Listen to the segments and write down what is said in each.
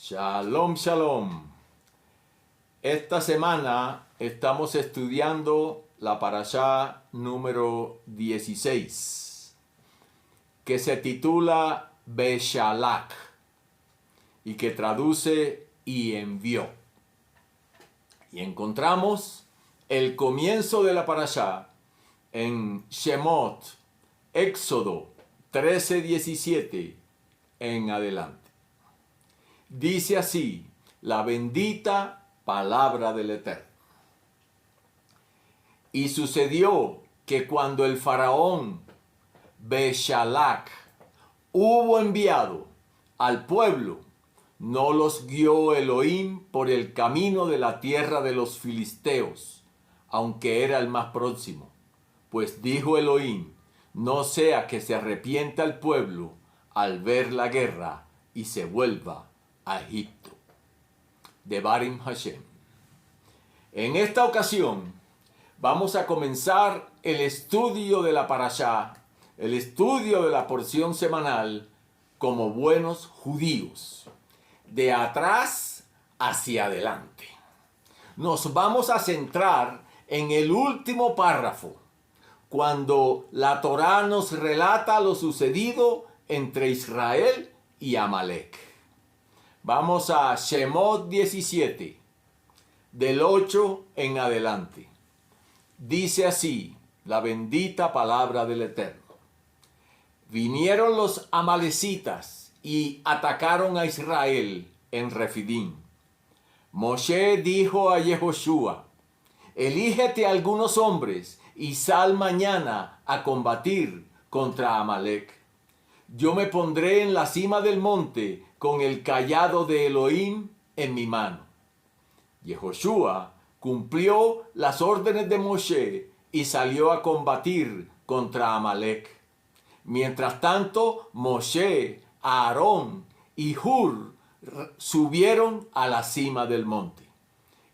Shalom, shalom. Esta semana estamos estudiando la parashá número 16, que se titula Beshalach y que traduce y envió. Y encontramos el comienzo de la parashá en Shemot, Éxodo 13:17 en adelante. Dice así la bendita palabra del Eterno. Y sucedió que cuando el faraón Beshalach hubo enviado al pueblo, no los guió Elohim por el camino de la tierra de los filisteos, aunque era el más próximo. Pues dijo Elohim, no sea que se arrepienta el pueblo al ver la guerra y se vuelva a Egipto. Devarim Hashem. En esta ocasión vamos a comenzar el estudio de la parashá, el estudio de la porción semanal como buenos judíos, de atrás hacia adelante. Nos vamos a centrar en el último párrafo, cuando la Torá nos relata lo sucedido entre Israel y Amalek. Vamos a Shemot 17, del 8 en adelante. Dice así la bendita palabra del Eterno. Vinieron los amalecitas y atacaron a Israel en Refidim. Moshe dijo a Yehoshua, elígete algunos hombres y sal mañana a combatir contra Amalek. Yo me pondré en la cima del monte con el cayado de Elohim en mi mano. Yehoshua cumplió las órdenes de Moshe y salió a combatir contra Amalek. Mientras tanto, Moshe, Aarón y Hur subieron a la cima del monte.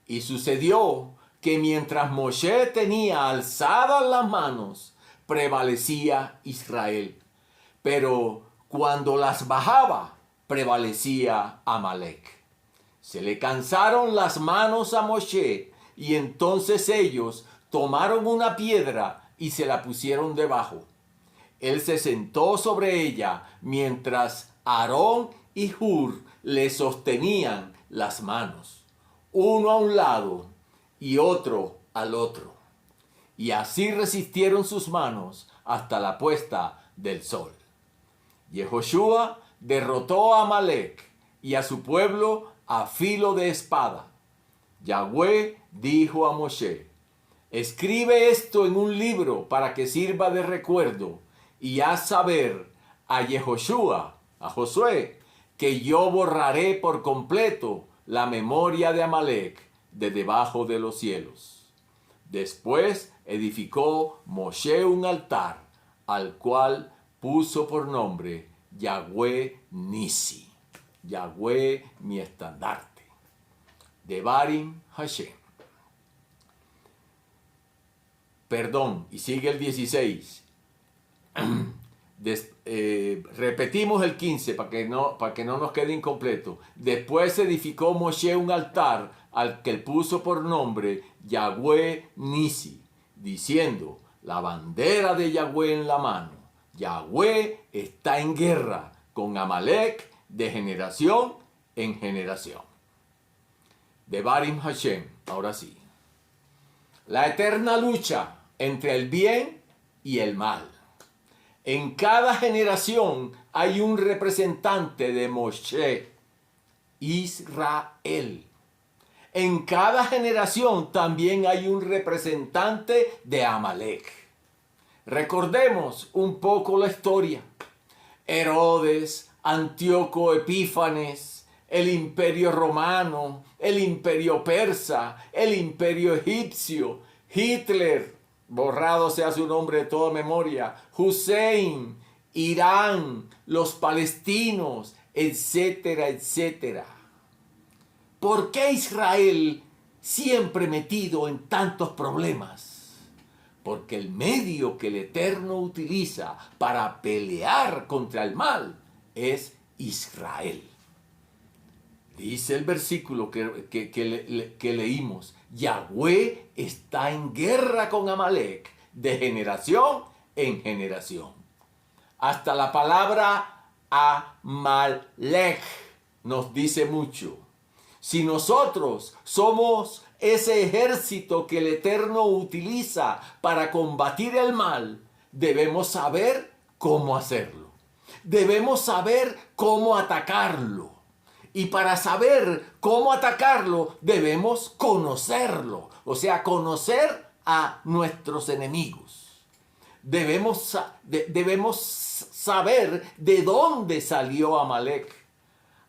Y sucedió que mientras Moshe tenía alzadas las manos, prevalecía Israel. Pero cuando las bajaba, prevalecía Amalek. Se le cansaron las manos a Moshe y entonces ellos tomaron una piedra y se la pusieron debajo. Él se sentó sobre ella mientras Aarón y Hur le sostenían las manos, uno a un lado y otro al otro. Y así resistieron sus manos hasta la puesta del sol. Yehoshua derrotó a Amalek y a su pueblo a filo de espada. Yahweh dijo a Moshe, escribe esto en un libro para que sirva de recuerdo y haz saber a Yehoshua, a Josué, que yo borraré por completo la memoria de Amalek de debajo de los cielos. Después edificó Moshe un altar al cual puso por nombre Yahweh Nisi, Yahweh mi estandarte. Devarim Hashem. Perdón, y sigue el 16. Repetimos el 15 para que no nos quede incompleto. Después edificó Moshe un altar al que puso por nombre Yahweh Nisi, diciendo, la bandera de Yahweh en la mano. Yahweh está en guerra con Amalek de generación en generación. Devarim Hashem, ahora sí. La eterna lucha entre el bien y el mal. En cada generación hay un representante de Moshe, Israel. En cada generación también hay un representante de Amalek. Recordemos un poco la historia. Herodes, Antíoco Epífanes, el imperio romano, el imperio persa, el imperio egipcio, Hitler, borrado sea su nombre de toda memoria, Hussein, Irán, los palestinos, etcétera, etcétera. ¿Por qué Israel siempre metido en tantos problemas? Porque el medio que el Eterno utiliza para pelear contra el mal es Israel. Dice el versículo que leímos, Yahweh está en guerra con Amalek de generación en generación. Hasta la palabra Amalek nos dice mucho. Si nosotros somos ese ejército que el Eterno utiliza para combatir el mal, debemos saber cómo hacerlo. Debemos saber cómo atacarlo. Y para saber cómo atacarlo, debemos conocerlo. O sea, conocer a nuestros enemigos. Debemos saber de dónde salió Amalek.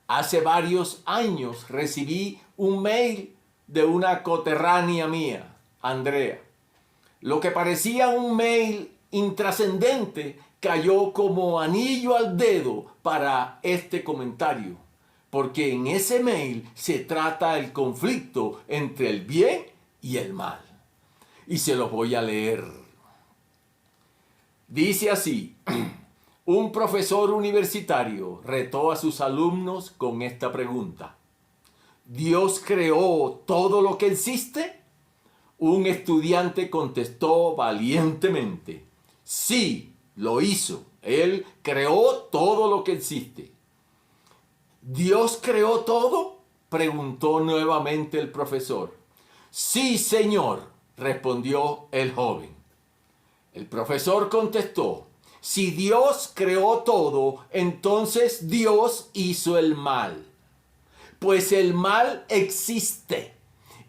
Hace varios años recibí un mail de una coterránea mía, Andrea. Lo que parecía un mail intrascendente cayó como anillo al dedo para este comentario, porque en ese mail se trata el conflicto entre el bien y el mal. Y se los voy a leer. Dice así: un profesor universitario retó a sus alumnos con esta pregunta: ¿Dios creó todo lo que existe? Un estudiante contestó valientemente: sí, lo hizo. Él creó todo lo que existe. ¿Dios creó todo?, preguntó nuevamente el profesor. Sí, señor, respondió el joven. El profesor contestó: si Dios creó todo, entonces Dios hizo el mal. Pues el mal existe,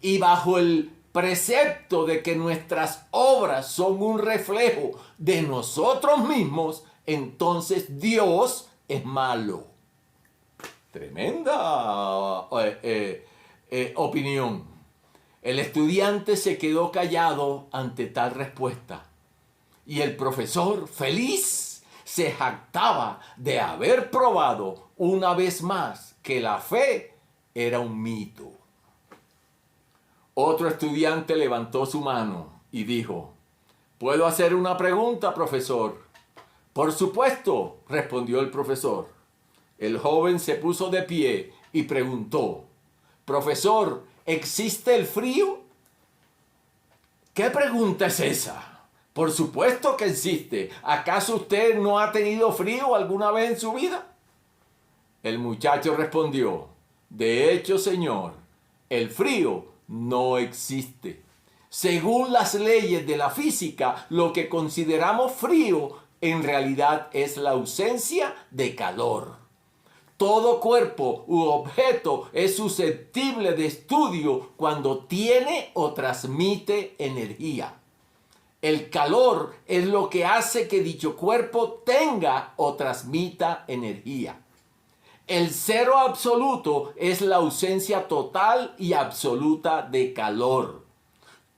y bajo el precepto de que nuestras obras son un reflejo de nosotros mismos, entonces Dios es malo. Tremenda opinión. El estudiante se quedó callado ante tal respuesta. Y el profesor, feliz, se jactaba de haber probado una vez más que la fe era un mito. Otro estudiante levantó su mano y dijo: ¿puedo hacer una pregunta, profesor? Por supuesto, respondió el profesor. El joven se puso de pie y preguntó: profesor, ¿existe el frío? ¿Qué pregunta es esa? Por supuesto que existe. ¿Acaso usted no ha tenido frío alguna vez en su vida? El muchacho respondió: de hecho, señor, el frío no existe. Según las leyes de la física, lo que consideramos frío en realidad es la ausencia de calor. Todo cuerpo u objeto es susceptible de estudio cuando tiene o transmite energía. El calor es lo que hace que dicho cuerpo tenga o transmita energía. El cero absoluto es la ausencia total y absoluta de calor.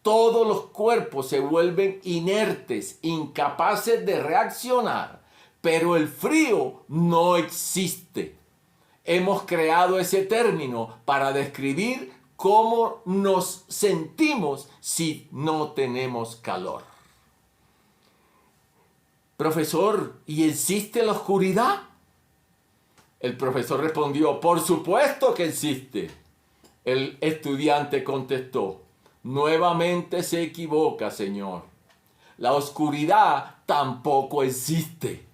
Todos los cuerpos se vuelven inertes, incapaces de reaccionar, pero el frío no existe. Hemos creado ese término para describir cómo nos sentimos si no tenemos calor. Profesor, ¿y existe la oscuridad? El profesor respondió: por supuesto que existe. El estudiante contestó: nuevamente se equivoca, señor. La oscuridad tampoco existe.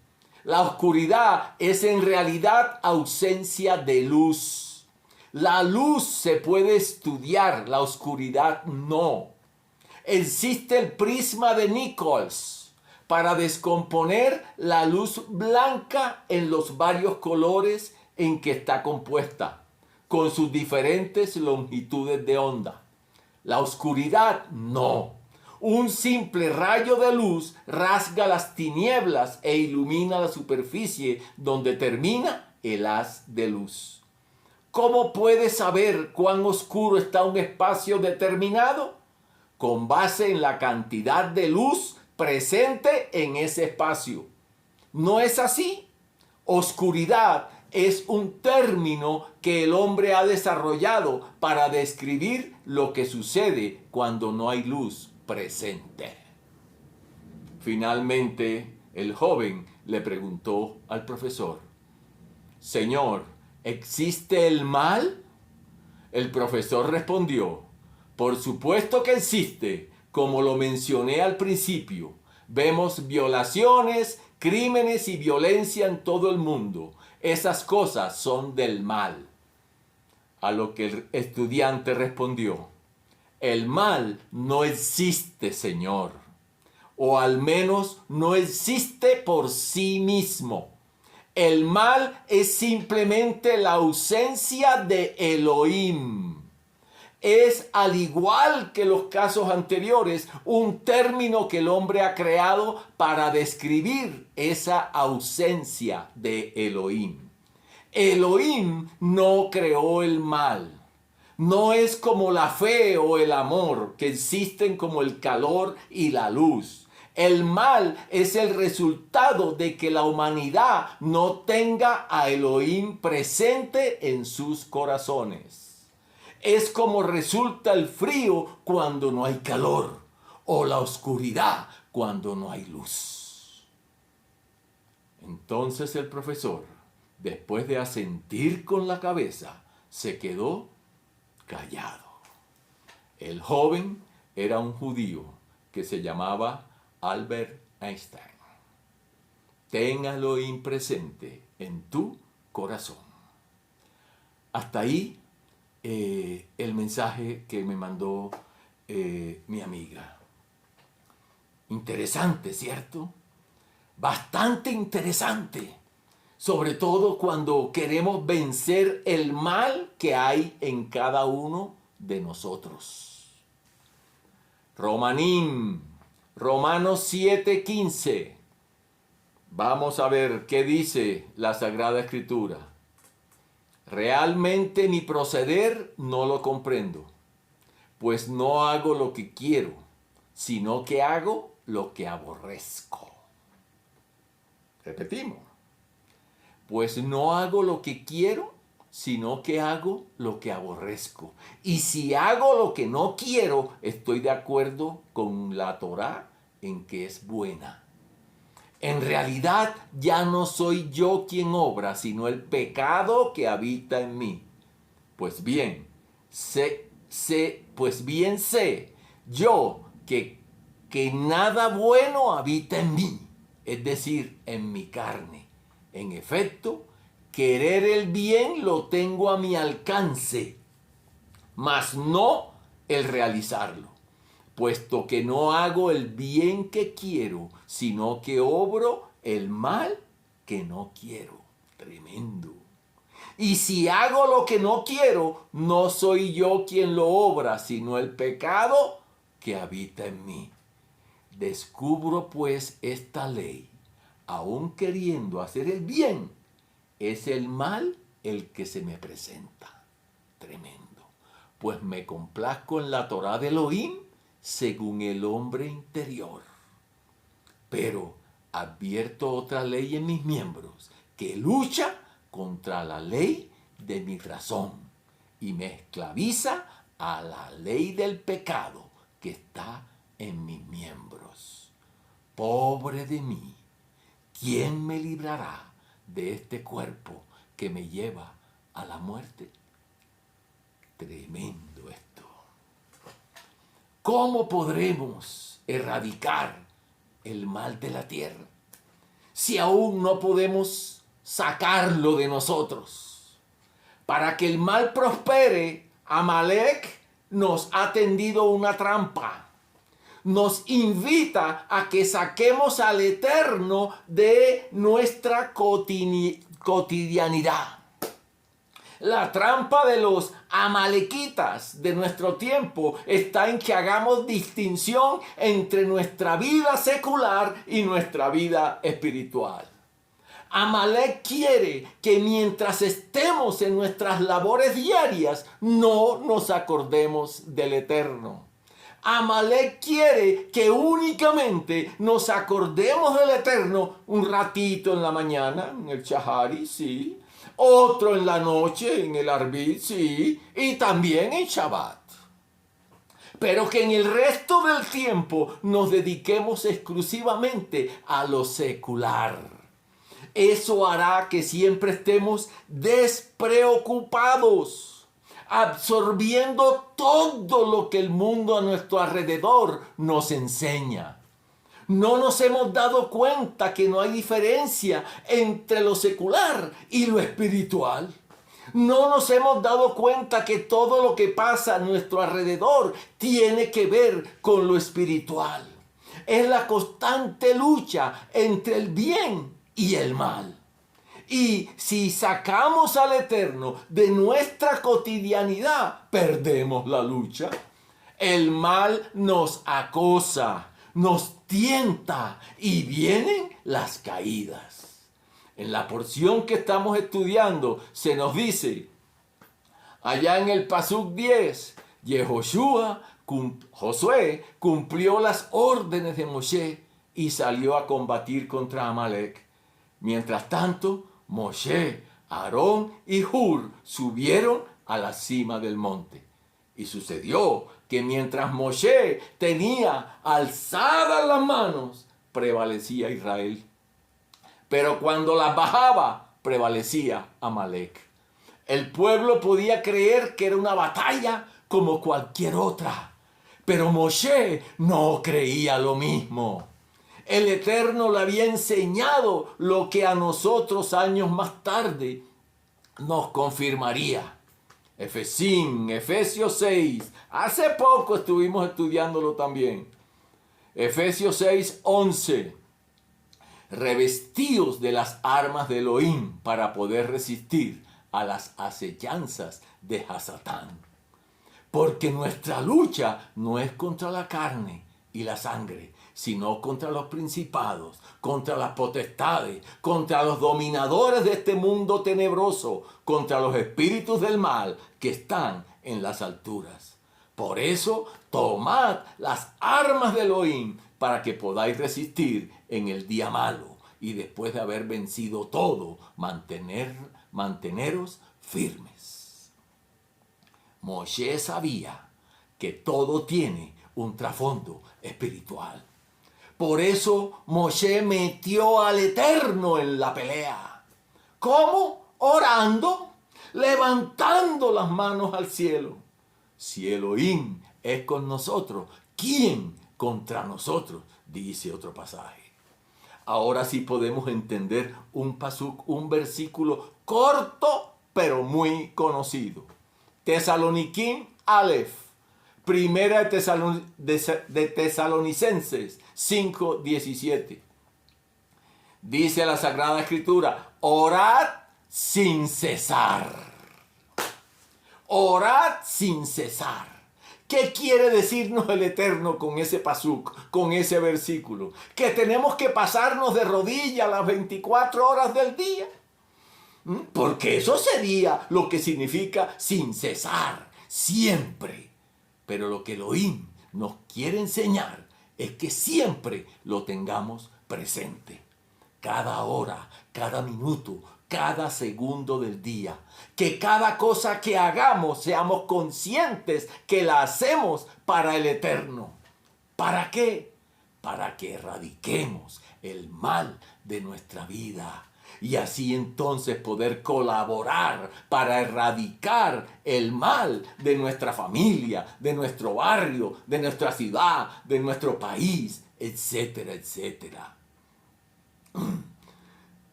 La oscuridad es en realidad ausencia de luz. La luz se puede estudiar, la oscuridad no. Existe el prisma de Nichols para descomponer la luz blanca en los varios colores en que está compuesta, con sus diferentes longitudes de onda. La oscuridad no. Un simple rayo de luz rasga las tinieblas e ilumina la superficie donde termina el haz de luz. ¿Cómo puedes saber cuán oscuro está un espacio determinado? Con base en la cantidad de luz presente en ese espacio. ¿No es así? Oscuridad es un término que el hombre ha desarrollado para describir lo que sucede cuando no hay luz presente. Finalmente, el joven le preguntó al profesor: Señor, ¿existe el mal? El profesor respondió: por supuesto que existe, como lo mencioné al principio. Vemos violaciones, crímenes y violencia en todo el mundo. Esas cosas son del mal. A lo que el estudiante respondió: el mal no existe, señor, o al menos no existe por sí mismo. El mal es simplemente la ausencia de Elohim. Es, al igual que los casos anteriores, un término que el hombre ha creado para describir esa ausencia de Elohim. Elohim no creó el mal. No es como la fe o el amor, que existen como el calor y la luz. El mal es el resultado de que la humanidad no tenga a Elohim presente en sus corazones. Es como resulta el frío cuando no hay calor, o la oscuridad cuando no hay luz. Entonces el profesor, después de asentir con la cabeza, se quedó callado. El joven era un judío que se llamaba Albert Einstein. Téngalo presente en tu corazón. Hasta ahí el mensaje que me mandó mi amiga. Interesante, ¿cierto? Bastante interesante. Sobre todo cuando queremos vencer el mal que hay en cada uno de nosotros. Romanos 7:15. Vamos a ver qué dice la Sagrada Escritura. Realmente mi proceder no lo comprendo, pues no hago lo que quiero, sino que hago lo que aborrezco. Repetimos. Pues no hago lo que quiero, sino que hago lo que aborrezco. Y si hago lo que no quiero, estoy de acuerdo con la Torá en que es buena. En realidad ya no soy yo quien obra, sino el pecado que habita en mí. Pues bien sé yo que nada bueno habita en mí, es decir, en mi carne. En efecto, querer el bien lo tengo a mi alcance, mas no el realizarlo. Puesto que no hago el bien que quiero, sino que obro el mal que no quiero. Tremendo. Y si hago lo que no quiero, no soy yo quien lo obra, sino el pecado que habita en mí. Descubro pues esta ley, aun queriendo hacer el bien, es el mal el que se me presenta. Tremendo. Pues me complazco en la Torá de Elohim, según el hombre interior. Pero advierto otra ley en mis miembros, que lucha contra la ley de mi razón y me esclaviza a la ley del pecado que está en mis miembros. Pobre de mí, ¿quién me librará de este cuerpo que me lleva a la muerte? Tremendo esto. ¿Cómo podremos erradicar el mal de la tierra si aún no podemos sacarlo de nosotros? Para que el mal prospere, Amalek nos ha tendido una trampa. Nos invita a que saquemos al Eterno de nuestra cotidianidad. La trampa de los amalequitas de nuestro tiempo está en que hagamos distinción entre nuestra vida secular y nuestra vida espiritual. Amalek quiere que mientras estemos en nuestras labores diarias no nos acordemos del Eterno. Amalek quiere que únicamente nos acordemos del Eterno un ratito en la mañana, en el Shahari, sí. Otro en la noche, en el Arbit, sí, y también en Shabbat. Pero que en el resto del tiempo nos dediquemos exclusivamente a lo secular. Eso hará que siempre estemos despreocupados. absorbiendo todo lo que el mundo a nuestro alrededor nos enseña. No nos hemos dado cuenta que no hay diferencia entre lo secular y lo espiritual. No nos hemos dado cuenta que todo lo que pasa a nuestro alrededor tiene que ver con lo espiritual. Es la constante lucha entre el bien y el mal. Y si sacamos al Eterno de nuestra cotidianidad, perdemos la lucha. El mal nos acosa, nos tienta y vienen las caídas. En la porción que estamos estudiando se nos dice, allá en el Pasuk 10, Josué cumplió las órdenes de Moshe y salió a combatir contra Amalek. Mientras tanto, Moshe, Aarón y Hur subieron a la cima del monte. Y sucedió que mientras Moshe tenía alzadas las manos, prevalecía Israel. Pero cuando las bajaba, prevalecía Amalek. El pueblo podía creer que era una batalla como cualquier otra. Pero Moshe no creía lo mismo. El Eterno le había enseñado lo que a nosotros años más tarde nos confirmaría. Efesios 6. Hace poco estuvimos estudiándolo también. Efesios 6, 11. Revestidos de las armas de Elohim para poder resistir a las acechanzas de Hasatán. Porque nuestra lucha no es contra la carne y la sangre, sino contra los principados, contra las potestades, contra los dominadores de este mundo tenebroso, contra los espíritus del mal que están en las alturas. Por eso, tomad las armas de Elohim para que podáis resistir en el día malo y después de haber vencido todo, manteneros firmes. Moshe sabía que todo tiene un trasfondo espiritual. Por eso Moshe metió al Eterno en la pelea. ¿Cómo? Orando, levantando las manos al cielo. Si Elohim es con nosotros, ¿quién contra nosotros? Dice otro pasaje. Ahora sí podemos entender un pasuk, un versículo corto, pero muy conocido. Tesaloniquín Aleph, primera de Tesalonicenses 5:17. Dice la Sagrada Escritura, orad sin cesar. Orad sin cesar. ¿Qué quiere decirnos el Eterno con ese pasuk, con ese versículo? ¿Que tenemos que pasarnos de rodillas las 24 horas del día? Porque eso sería lo que significa sin cesar, siempre. Pero lo que Elohim nos quiere enseñar es que siempre lo tengamos presente. Cada hora, cada minuto, cada segundo del día. Que cada cosa que hagamos seamos conscientes que la hacemos para el Eterno. ¿Para qué? Para que erradiquemos el mal de nuestra vida. Y así entonces poder colaborar para erradicar el mal de nuestra familia, de nuestro barrio, de nuestra ciudad, de nuestro país, etcétera, etcétera.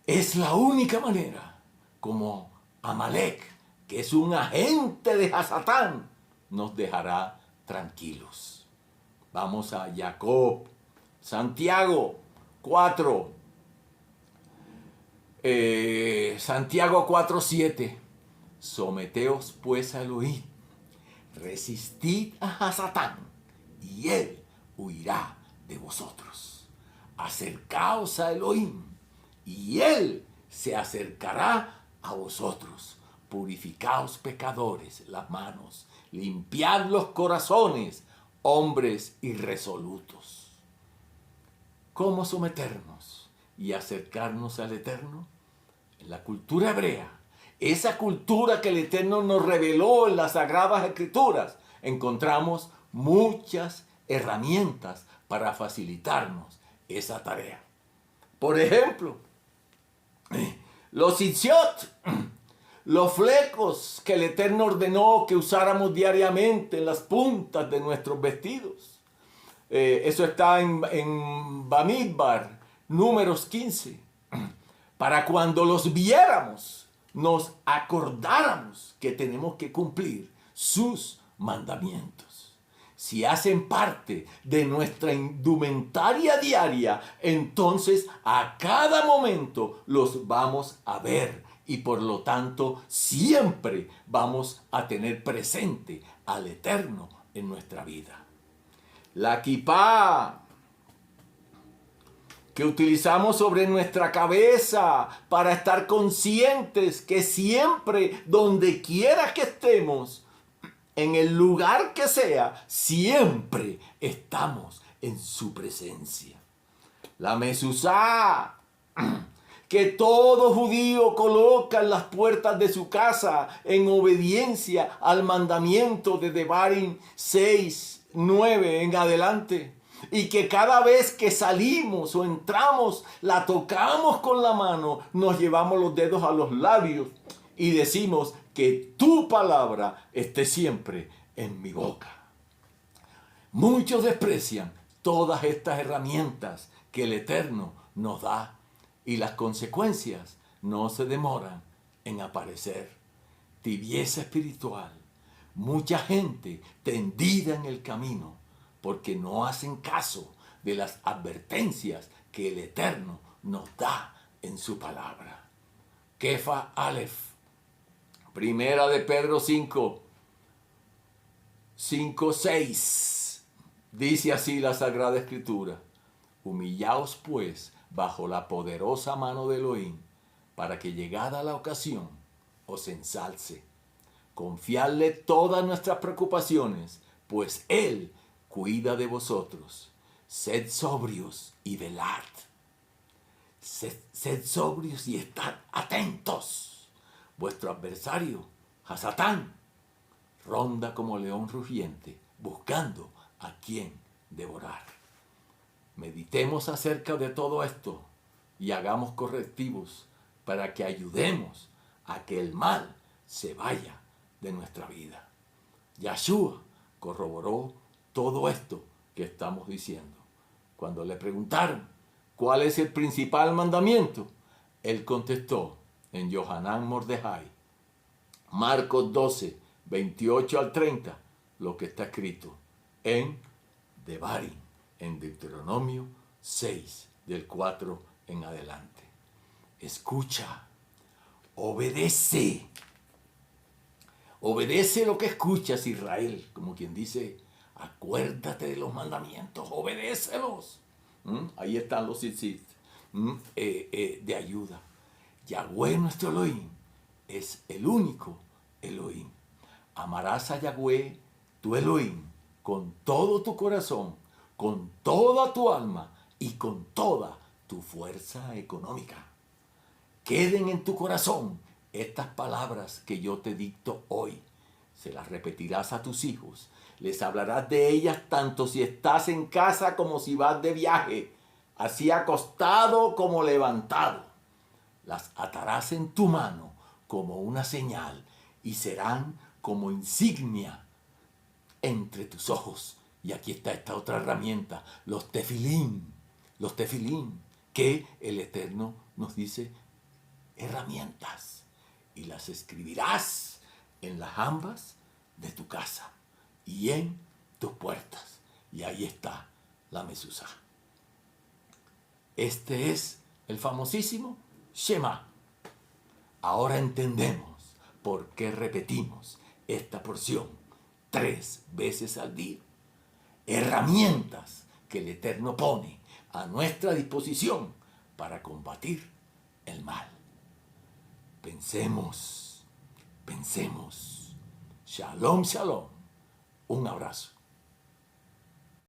Es la única manera como Amalek, que es un agente de Hasatán, nos dejará tranquilos. Vamos a Jacob, Santiago 4. Santiago 4:7. Someteos pues a Elohim, resistid a Hasatán, y él huirá de vosotros. Acercaos a Elohim, y él se acercará a vosotros. Purificaos pecadores las manos, limpiad los corazones, hombres irresolutos. ¿Cómo someternos y acercarnos al Eterno? En la cultura hebrea, esa cultura que el Eterno nos reveló en las Sagradas Escrituras, encontramos muchas herramientas para facilitarnos esa tarea. Por ejemplo, los Itziot los flecos que el Eterno ordenó que usáramos diariamente en las puntas de nuestros vestidos. Eso está en Bamidbar, Números 15. Para cuando los viéramos, nos acordáramos que tenemos que cumplir sus mandamientos. Si hacen parte de nuestra indumentaria diaria, entonces a cada momento los vamos a ver y por lo tanto siempre vamos a tener presente al Eterno en nuestra vida. La kipá que utilizamos sobre nuestra cabeza para estar conscientes que siempre, donde quiera que estemos, en el lugar que sea, siempre estamos en su presencia. La mezuzá, que todo judío coloca en las puertas de su casa en obediencia al mandamiento de Devarim 6:9 en adelante. Y que cada vez que salimos o entramos, la tocamos con la mano, nos llevamos los dedos a los labios y decimos que tu palabra esté siempre en mi boca. Muchos desprecian todas estas herramientas que el Eterno nos da y las consecuencias no se demoran en aparecer. Tibieza espiritual, mucha gente tendida en el camino porque no hacen caso de las advertencias que el Eterno nos da en su palabra. Kefa Aleph, Primera de Pedro 5:6. Dice así la Sagrada Escritura: humillaos pues bajo la poderosa mano de Elohim, para que llegada la ocasión os ensalce. Confiadle todas nuestras preocupaciones, pues Él cuida de vosotros. Sed sobrios y velad. Sed sobrios y estad atentos. Vuestro adversario, Hasatán, ronda como león rugiente, buscando a quien devorar. Meditemos acerca de todo esto y hagamos correctivos para que ayudemos a que el mal se vaya de nuestra vida. Yahshua corroboró todo esto que estamos diciendo. Cuando le preguntaron cuál es el principal mandamiento, él contestó en Yohanan Mordejai, Marcos 12, 28 al 30, lo que está escrito en Devarim, en Deuteronomio 6, del 4 en adelante. Escucha, obedece. Obedece lo que escuchas, Israel, como quien dice, acuérdate de los mandamientos, obedécelos. Ahí están los tzitzit de ayuda. Yahweh nuestro Elohim es el único Elohim. Amarás a Yahweh tu Elohim con todo tu corazón, con toda tu alma y con toda tu fuerza económica. Queden en tu corazón estas palabras que yo te dicto hoy. Se las repetirás a tus hijos. Les hablarás de ellas tanto si estás en casa como si vas de viaje, así acostado como levantado. Las atarás en tu mano como una señal y serán como insignia entre tus ojos. Y aquí está esta otra herramienta, los tefilín, que el Eterno nos dice herramientas, y las escribirás en las jambas de tu casa y en tus puertas. Y ahí está la mezuzá. Este es el famosísimo Shema. Ahora entendemos por qué repetimos esta porción 3 veces al día. Herramientas que el Eterno pone a nuestra disposición para combatir el mal. Pensemos. Shalom, shalom. Un abrazo.